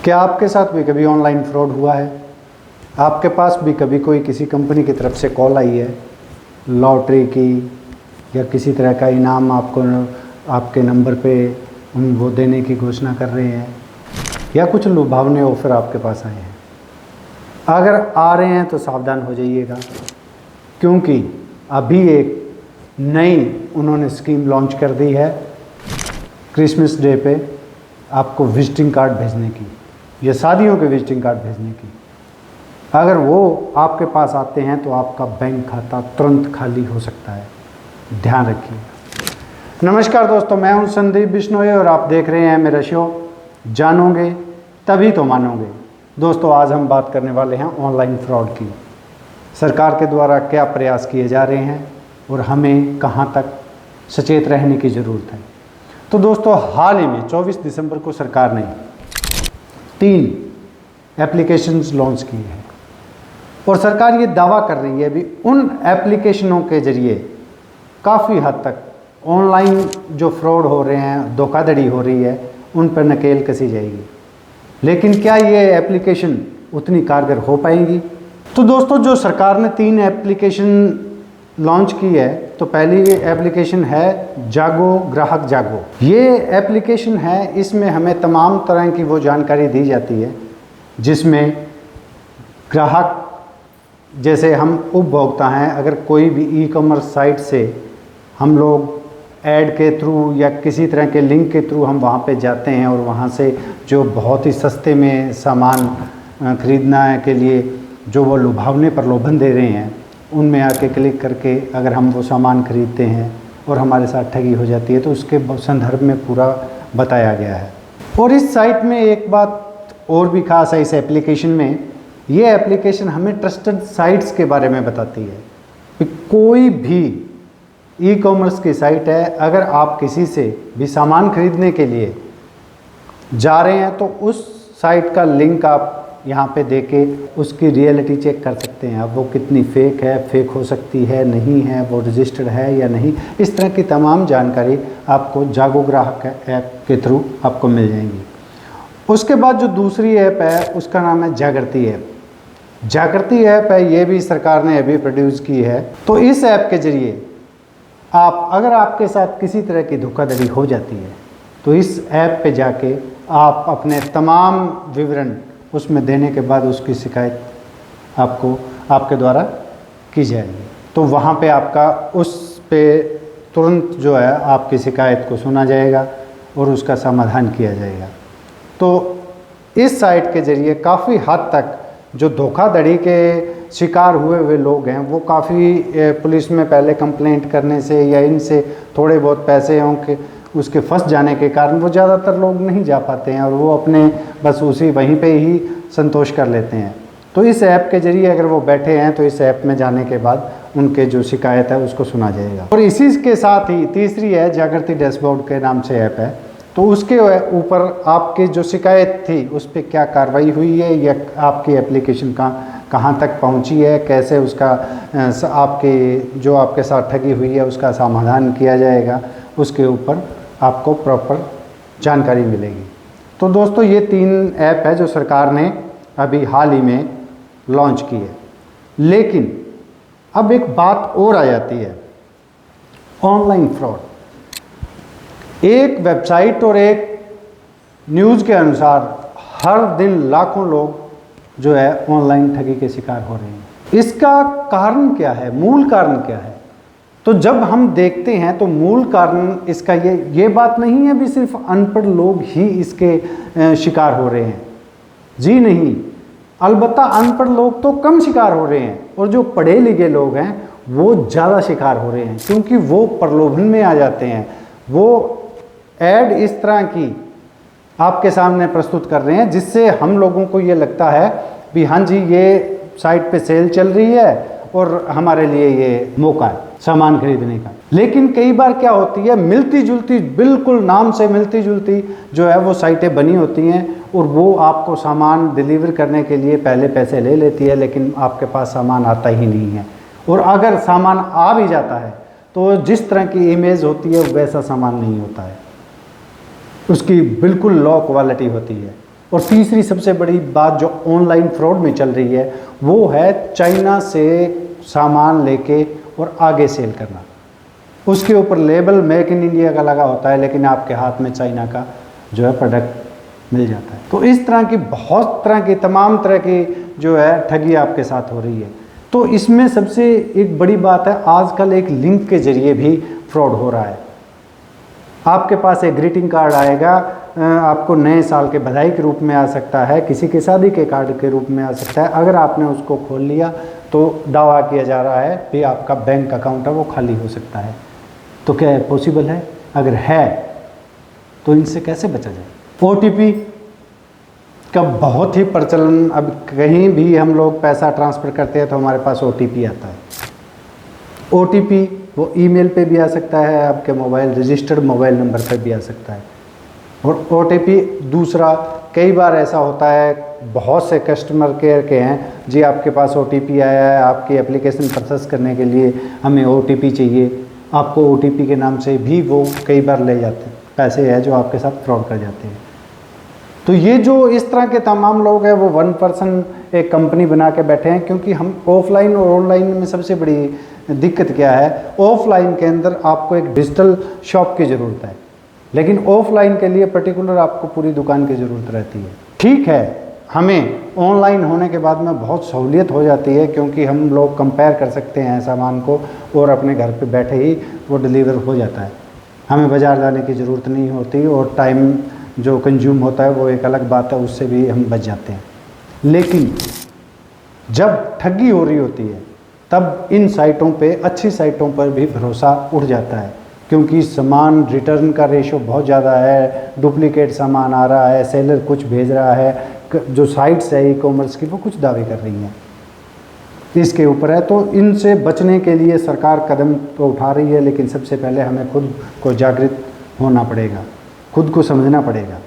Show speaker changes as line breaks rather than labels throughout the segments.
क्या आपके साथ भी कभी ऑनलाइन फ्रॉड हुआ है? आपके पास भी कभी कोई किसी कंपनी की तरफ से कॉल आई है लॉटरी की, या किसी तरह का इनाम आपको आपके नंबर पे वो देने की घोषणा कर रहे हैं, या कुछ लुभावने ऑफर आपके पास आए हैं? अगर आ रहे हैं तो सावधान हो जाइएगा, क्योंकि अभी एक नई उन्होंने स्कीम लॉन्च कर दी है क्रिसमस डे पे आपको विजिटिंग कार्ड भेजने की, या शादियों के विजिटिंग कार्ड भेजने की। अगर वो आपके पास आते हैं तो आपका बैंक खाता तुरंत खाली हो सकता है, ध्यान रखिए। नमस्कार दोस्तों, मैं हूं संदीप बिश्नोई और आप देख रहे हैं मेरा शो जानोगे तभी तो मानोगे। दोस्तों, आज हम बात करने वाले हैं ऑनलाइन फ्रॉड की। सरकार के द्वारा क्या प्रयास किए जा रहे हैं और हमें कहां तक सचेत रहने की ज़रूरत है। तो दोस्तों, हाल ही में 24 दिसंबर को सरकार ने 3 एप्लीकेशंस लॉन्च की हैं और सरकार ये दावा कर रही है भी उन एप्लीकेशनों के ज़रिए काफ़ी हद तक ऑनलाइन जो फ्रॉड हो रहे हैं, धोखाधड़ी हो रही है, उन पर नकेल कसी जाएगी। लेकिन क्या ये एप्लीकेशन उतनी कारगर हो पाएंगी? तो दोस्तों, जो सरकार ने 3 एप्लीकेशन लॉन्च की है, तो पहली एप्लीकेशन है जागो ग्राहक जागो। ये एप्लीकेशन है, इसमें हमें तमाम तरह की वो जानकारी दी जाती है जिसमें ग्राहक, जैसे हम उपभोक्ता हैं, अगर कोई भी ई-कॉमर्स साइट से हम लोग ऐड के थ्रू या किसी तरह के लिंक के थ्रू हम वहाँ पे जाते हैं और वहाँ से जो बहुत ही सस्ते में सामान खरीदना के लिए जो वो लुभावने प्रलोभन दे रहे हैं, उनमें आके क्लिक करके अगर हम वो सामान खरीदते हैं और हमारे साथ ठगी हो जाती है, तो उसके संदर्भ में पूरा बताया गया है। और इस साइट में एक बात और भी खास है, इस एप्लीकेशन में, ये एप्लीकेशन हमें ट्रस्टेड साइट्स के बारे में बताती है कि कोई भी ई-कॉमर्स की साइट है, अगर आप किसी से भी सामान खरीदने के लिए जा रहे हैं तो उस साइट का लिंक आप यहाँ पे देके उसकी रियलिटी चेक कर सकते हैं। अब वो कितनी फेक है, फेक हो सकती है, नहीं है, वो रजिस्टर्ड है या नहीं, इस तरह की तमाम जानकारी आपको जागो ग्राहक ऐप के थ्रू आपको मिल जाएंगी। उसके बाद जो दूसरी ऐप है उसका नाम है जागृति ऐप। जागृति ऐप है, ये भी सरकार ने अभी प्रोड्यूस की है। तो इस ऐप के ज़रिए आप, अगर आपके साथ किसी तरह की धोखाधड़ी हो जाती है, तो इस ऐप पे जाके आप अपने तमाम विवरण उसमें देने के बाद उसकी शिकायत आपको आपके द्वारा की जाएगी। तो वहाँ पे आपका उस पे तुरंत जो है आपकी शिकायत को सुना जाएगा और उसका समाधान किया जाएगा। तो इस साइट के ज़रिए काफ़ी हद तक जो धोखाधड़ी के शिकार हुए लोग हैं, वो काफ़ी पुलिस में पहले कंप्लेंट करने से या इनसे थोड़े बहुत पैसे हों उसके फंस जाने के कारण वो ज़्यादातर लोग नहीं जा पाते हैं और वो अपने बस उसी वहीं पे ही संतोष कर लेते हैं। तो इस ऐप के ज़रिए अगर वो बैठे हैं तो इस ऐप में जाने के बाद उनके जो शिकायत है उसको सुना जाएगा। और इसी के साथ ही तीसरी है जागृति डैशबोर्ड के नाम से ऐप है। तो उसके ऊपर आपकी जो शिकायत थी उस पर क्या कार्रवाई हुई है, या आपकी एप्लीकेशन कहाँ तक पहुँची है, कैसे उसका आपके जो आपके साथ ठगी हुई है उसका समाधान किया जाएगा, उसके ऊपर आपको प्रॉपर जानकारी मिलेगी। तो दोस्तों, ये 3 ऐप है जो सरकार ने अभी हाल ही में लॉन्च की है। लेकिन अब एक बात और आ जाती है, ऑनलाइन फ्रॉड। एक वेबसाइट और एक न्यूज़ के अनुसार हर दिन लाखों लोग जो है ऑनलाइन ठगी के शिकार हो रहे हैं। इसका कारण क्या है, मूल कारण क्या है? तो जब हम देखते हैं तो मूल कारण इसका ये बात नहीं है भी सिर्फ अनपढ़ लोग ही इसके शिकार हो रहे हैं। जी नहीं, अलबत्ता अनपढ़ लोग तो कम शिकार हो रहे हैं और जो पढ़े लिखे लोग हैं वो ज़्यादा शिकार हो रहे हैं, क्योंकि वो प्रलोभन में आ जाते हैं। वो ऐड इस तरह की आपके सामने प्रस्तुत कर रहे हैं जिससे हम लोगों को ये लगता है भी हाँ जी, ये साइट पे सेल चल रही है और हमारे लिए ये मौका है सामान खरीदने का। लेकिन कई बार क्या होती है, मिलती जुलती, बिल्कुल नाम से मिलती जुलती जो है वो साइटें बनी होती हैं और वो आपको सामान डिलीवर करने के लिए पहले पैसे ले लेती है, लेकिन आपके पास सामान आता ही नहीं है। और अगर सामान आ भी जाता है तो जिस तरह की इमेज होती है वैसा सामान नहीं होता है, उसकी बिल्कुल लो क्वालिटी होती है। और तीसरी सबसे बड़ी बात जो ऑनलाइन फ्रॉड में चल रही है वो है चाइना से सामान लेके और आगे सेल करना। उसके ऊपर लेबल मेक इन इंडिया का लगा होता है, लेकिन आपके हाथ में चाइना का जो है प्रोडक्ट मिल जाता है। तो इस तरह की बहुत तरह की तमाम तरह की जो है ठगी आपके साथ हो रही है। तो इसमें सबसे एक बड़ी बात है, आजकल एक लिंक के जरिए भी फ्रॉड हो रहा है। आपके पास एक ग्रीटिंग कार्ड आएगा, आपको नए साल के बधाई के रूप में आ सकता है, किसी के शादी के कार्ड के रूप में आ सकता है। अगर आपने उसको खोल लिया तो दावा किया जा रहा है कि आपका बैंक अकाउंट है वो खाली हो सकता है। तो क्या है पॉसिबल है? अगर है तो इनसे कैसे बचा जाए? OTP का बहुत ही प्रचलन, अब कहीं भी हम लोग पैसा ट्रांसफ़र करते हैं तो हमारे पास OTP आता है। OTP वो ईमेल पे भी आ सकता है, आपके मोबाइल रजिस्टर्ड मोबाइल नंबर पर भी आ सकता है। और OTP दूसरा, कई बार ऐसा होता है, बहुत से कस्टमर केयर के हैं जी आपके पास OTP आया है, आपकी एप्लीकेशन प्रोसेस करने के लिए हमें OTP चाहिए। आपको OTP के नाम से भी वो कई बार ले जाते हैं, पैसे हैं जो आपके साथ फ्रॉड कर जाते हैं। तो ये जो इस तरह के तमाम लोग हैं वो 1% एक कंपनी बना के बैठे हैं, क्योंकि हम ऑफलाइन और ऑनलाइन में सबसे बड़ी दिक्कत क्या है, ऑफलाइन के अंदर आपको एक डिजिटल शॉप की ज़रूरत है, लेकिन ऑफलाइन के लिए पर्टिकुलर आपको पूरी दुकान की ज़रूरत रहती है। ठीक है, हमें ऑनलाइन होने के बाद में बहुत सहूलियत हो जाती है, क्योंकि हम लोग कंपेयर कर सकते हैं सामान को और अपने घर पे बैठे ही वो डिलीवर हो जाता है। हमें बाज़ार जाने की ज़रूरत नहीं होती और टाइम जो कंज्यूम होता है वो एक अलग बात है, उससे भी हम बच जाते हैं। लेकिन जब ठगी हो रही होती है तब इन साइटों पे, अच्छी साइटों पर भी भरोसा उठ जाता है, क्योंकि सामान रिटर्न का रेशो बहुत ज़्यादा है, डुप्लीकेट सामान आ रहा है, सेलर कुछ भेज रहा है, जो साइट्स है ई-कॉमर्स की वो कुछ दावे कर रही हैं इसके ऊपर है। तो इनसे बचने के लिए सरकार कदम तो उठा रही है, लेकिन सबसे पहले हमें खुद को जागृत होना पड़ेगा, खुद को समझना पड़ेगा।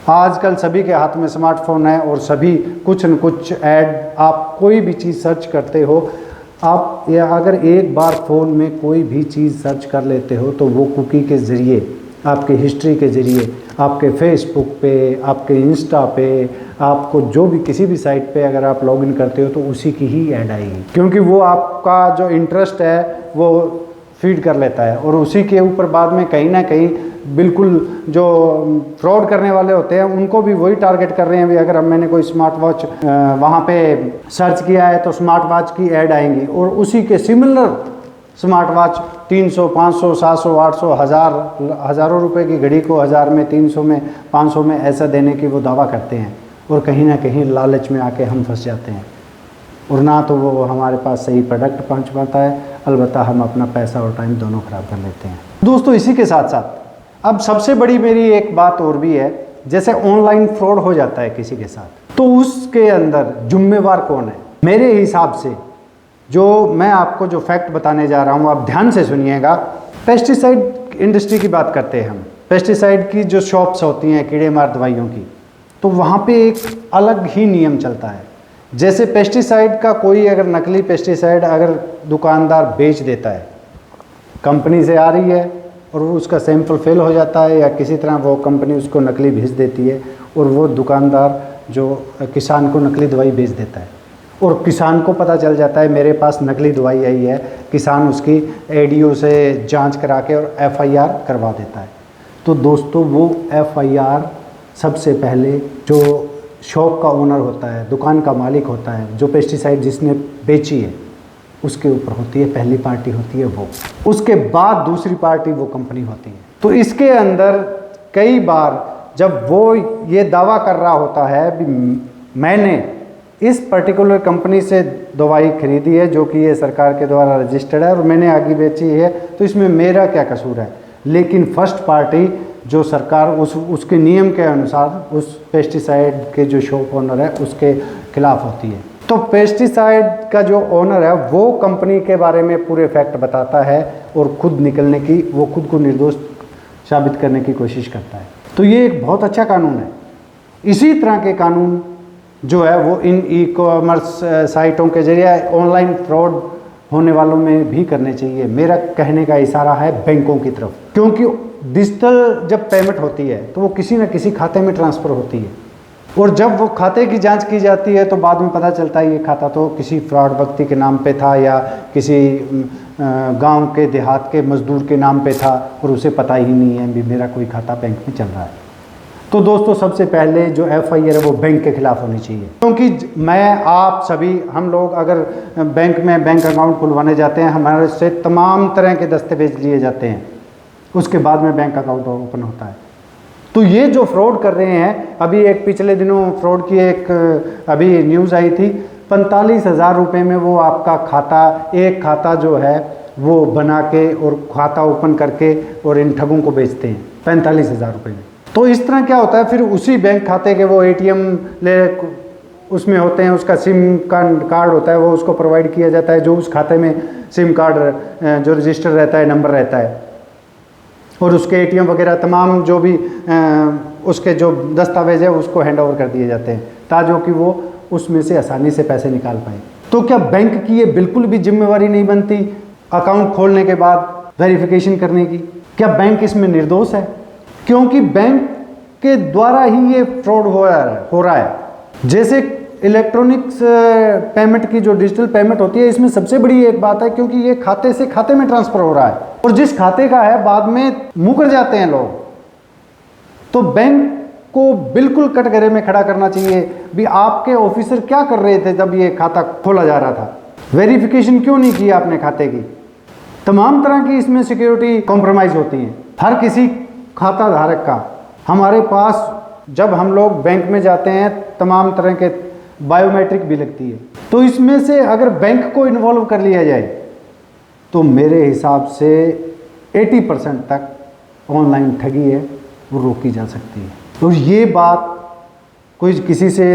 आजकल सभी के हाथ में स्मार्टफोन है और सभी कुछ न कुछ ऐड, आप कोई भी चीज़ सर्च करते हो, आप या अगर एक बार फ़ोन में कोई भी चीज़ सर्च कर लेते हो तो वो कुकी के ज़रिए, आपके हिस्ट्री के ज़रिए, आपके फेसबुक पे, आपके इंस्टा पे, आपको जो भी किसी भी साइट पे अगर आप लॉगिन करते हो तो उसी की ही ऐड आएगी, क्योंकि वो आपका जो इंटरेस्ट है वो फीड कर लेता है। और उसी के ऊपर बाद में कहीं ना कहीं बिल्कुल जो फ्रॉड करने वाले होते हैं उनको भी वही टारगेट कर रहे हैं। भी अगर मैंने कोई स्मार्ट वॉच वहाँ पे सर्च किया है तो स्मार्ट वॉच की ऐड आएंगी, और उसी के सिमिलर स्मार्ट वॉच 300, 500, 700, 800, हज़ारों रुपए की घड़ी को 1000 में, 300 में, 500 में ऐसा देने की वो दावा करते हैं, और कहीं ना कहीं लालच में आके हम फंस जाते हैं, और ना तो वो हमारे पास सही प्रोडक्ट पहुंच पाता है, अलबत्ता हम अपना पैसा और टाइम दोनों ख़राब कर लेते हैं। दोस्तों, इसी के साथ साथ अब सबसे बड़ी मेरी एक बात और भी है, जैसे ऑनलाइन फ्रॉड हो जाता है किसी के साथ, तो उसके अंदर जिम्मेवार कौन है? मेरे हिसाब से जो मैं आपको जो फैक्ट बताने जा रहा हूँ, आप ध्यान से सुनिएगा। पेस्टिसाइड इंडस्ट्री की बात करते हैं हम, पेस्टिसाइड की जो शॉप्स होती हैं कीड़े मार दवाइयों की, तो वहाँ पे एक अलग ही नियम चलता है। जैसे पेस्टिसाइड का कोई अगर नकली पेस्टिसाइड अगर दुकानदार बेच देता है, कंपनी से आ रही है और वो उसका सैंपल फेल हो जाता है, या किसी तरह वो कंपनी उसको नकली भेज देती है, और वो दुकानदार जो किसान को नकली दवाई बेच देता है, और किसान को पता चल जाता है मेरे पास नकली दवाई आई है, किसान उसकी ADO से जांच करा के और FIR करवा देता है। तो दोस्तों, वो FIR सबसे पहले जो शॉप का ओनर होता है, दुकान का मालिक होता है, जो पेस्टिसाइड जिसने बेची है उसके ऊपर होती है, पहली पार्टी होती है वो, उसके बाद दूसरी पार्टी वो कंपनी होती है। तो इसके अंदर कई बार जब वो ये दावा कर रहा होता है भी मैंने इस पर्टिकुलर कंपनी से दवाई खरीदी है जो कि ये सरकार के द्वारा रजिस्टर्ड है और मैंने आगे बेची है, तो इसमें मेरा क्या कसूर है? लेकिन फर्स्ट पार्टी जो सरकार उसके नियम के अनुसार उस पेस्टिसाइड के जो शॉप ओनर है उसके खिलाफ होती है। तो पेस्टिसाइड का जो ओनर है वो कंपनी के बारे में पूरे फैक्ट बताता है और खुद निकलने की, वो खुद को निर्दोष साबित करने की कोशिश करता है। तो ये एक बहुत अच्छा कानून है। इसी तरह के कानून जो है वो इन ई-कॉमर्स साइटों के जरिए ऑनलाइन फ्रॉड होने वालों में भी करने चाहिए। मेरा कहने का इशारा है बैंकों की तरफ, क्योंकि डिजिटल जब पेमेंट होती है तो वो किसी न किसी खाते में ट्रांसफ़र होती है, और जब वो खाते की जांच की जाती है तो बाद में पता चलता है ये खाता तो किसी फ्रॉड व्यक्ति के नाम पे था या किसी गांव के देहात के मजदूर के नाम पे था और उसे पता ही नहीं है भी मेरा कोई खाता बैंक में चल रहा है। तो दोस्तों सबसे पहले जो FIR है वो बैंक के खिलाफ होनी चाहिए, क्योंकि मैं आप सभी हम लोग अगर बैंक में बैंक अकाउंट खुलवाने जाते हैं हमारे से तमाम तरह के दस्तावेज लिए जाते हैं, उसके बाद में बैंक अकाउंट ओपन होता है। तो ये जो फ्रॉड कर रहे हैं, अभी एक पिछले दिनों फ्रॉड की एक अभी न्यूज़ आई थी, 45,000 रुपये में वो आपका खाता, एक खाता जो है वो बना के और खाता ओपन करके और इन ठगों को बेचते हैं 45,000 रुपये में। तो इस तरह क्या होता है, फिर उसी बैंक खाते के वो ATM ले उसमें होते हैं, उसका सिम कार्ड होता है वो उसको प्रोवाइड किया जाता है, जो उस खाते में सिम कार्ड जो रजिस्टर रहता है, नंबर रहता है, और उसके ATM वगैरह तमाम जो भी उसके जो दस्तावेज है उसको हैंड ओवर कर दिए जाते हैं, ताकि कि वो उसमें से आसानी से पैसे निकाल पाए। तो क्या बैंक की ये बिल्कुल भी जिम्मेवारी नहीं बनती अकाउंट खोलने के बाद वेरिफिकेशन करने की? क्या बैंक इसमें निर्दोष है? क्योंकि बैंक के द्वारा ही ये फ्रॉड हो रहा है। जैसे इलेक्ट्रॉनिक्स पेमेंट की जो डिजिटल पेमेंट होती है, इसमें सबसे बड़ी एक बात है क्योंकि ये खाते से खाते में ट्रांसफ़र हो रहा है, और जिस खाते का है बाद में मुकर जाते हैं लोग। तो बैंक को बिल्कुल कटघरे में खड़ा करना चाहिए भी आपके ऑफिसर क्या कर रहे थे जब ये खाता खोला जा रहा था, वेरिफिकेशन क्यों नहीं किया आपने खाते की? तमाम तरह की इसमें सिक्योरिटी कॉम्प्रोमाइज़ होती है हर किसी खाता धारक का। हमारे पास जब हम लोग बैंक में जाते हैं तमाम तरह के बायोमेट्रिक भी लगती है, तो इसमें से अगर बैंक को इन्वॉल्व कर लिया जाए तो मेरे हिसाब से 80% तक ऑनलाइन ठगी है वो रोकी जा सकती है। तो ये बात कोई किसी से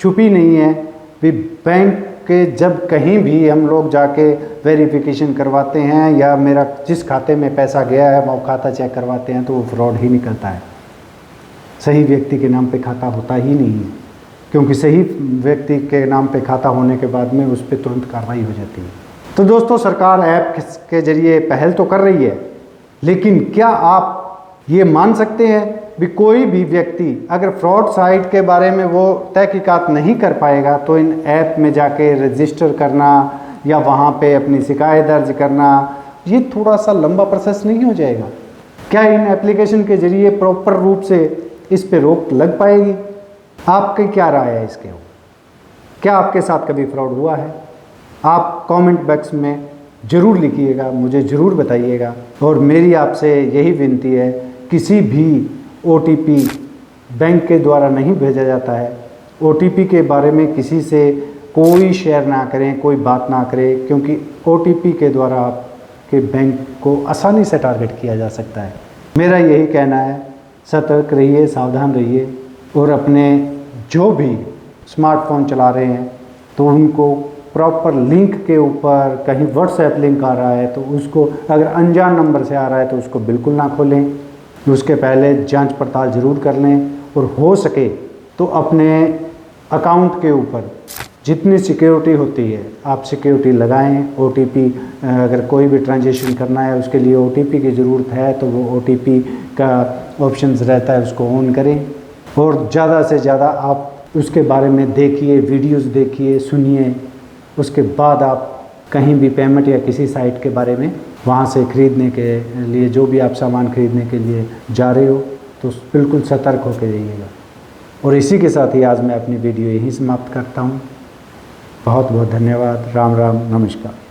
छुपी नहीं है कि बैंक के जब कहीं भी हम लोग जाके वेरिफिकेशन करवाते हैं या मेरा जिस खाते में पैसा गया है वो खाता चेक करवाते हैं तो वो फ्रॉड ही निकलता है, सही व्यक्ति के नाम पे खाता होता ही नहीं है, क्योंकि सही व्यक्ति के नाम पे खाता होने के बाद में उस पर तुरंत कार्रवाई हो जाती है। तो दोस्तों सरकार ऐप के जरिए पहल तो कर रही है, लेकिन क्या आप ये मान सकते हैं भी कोई भी व्यक्ति अगर फ्रॉड साइट के बारे में वो तहकीकात नहीं कर पाएगा तो इन ऐप में जाके रजिस्टर करना या वहाँ पे अपनी शिकायत दर्ज करना ये थोड़ा सा लंबा प्रोसेस नहीं हो जाएगा? क्या इन एप्लीकेशन के ज़रिए प्रॉपर रूप से इस पे रोक लग पाएगी? आपकी क्या राय है इसके? क्या आपके साथ कभी फ्रॉड हुआ है? आप कमेंट बॉक्स में ज़रूर लिखिएगा, मुझे ज़रूर बताइएगा। और मेरी आपसे यही विनती है, किसी भी OTP बैंक के द्वारा नहीं भेजा जाता है। OTP के बारे में किसी से कोई शेयर ना करें, कोई बात ना करें, क्योंकि OTP के द्वारा आपके बैंक को आसानी से टारगेट किया जा सकता है। मेरा यही कहना है, सतर्क रहिए, सावधान रहिए, और अपने जो भी स्मार्टफोन चला रहे हैं तो उनको प्रॉपर लिंक के ऊपर कहीं WhatsApp लिंक आ रहा है तो उसको, अगर अनजान नंबर से आ रहा है तो उसको बिल्कुल ना खोलें। उसके पहले जांच पड़ताल ज़रूर कर लें, और हो सके तो अपने अकाउंट के ऊपर जितनी सिक्योरिटी होती है आप सिक्योरिटी लगाएं। OTP अगर कोई भी ट्रांजेक्शन करना है उसके लिए OTP की ज़रूरत है तो वो OTP का ऑप्शंस रहता है, उसको ऑन करें। और ज़्यादा से ज़्यादा आप उसके बारे में देखिए, वीडियोस देखिए, सुनिए, उसके बाद आप कहीं भी पेमेंट या किसी साइट के बारे में वहाँ से ख़रीदने के लिए, जो भी आप सामान ख़रीदने के लिए जा रहे हो तो बिल्कुल सतर्क होकर जाइएगा। और इसी के साथ ही आज मैं अपनी वीडियो यहीं समाप्त करता हूँ। बहुत बहुत धन्यवाद। राम राम, नमस्कार।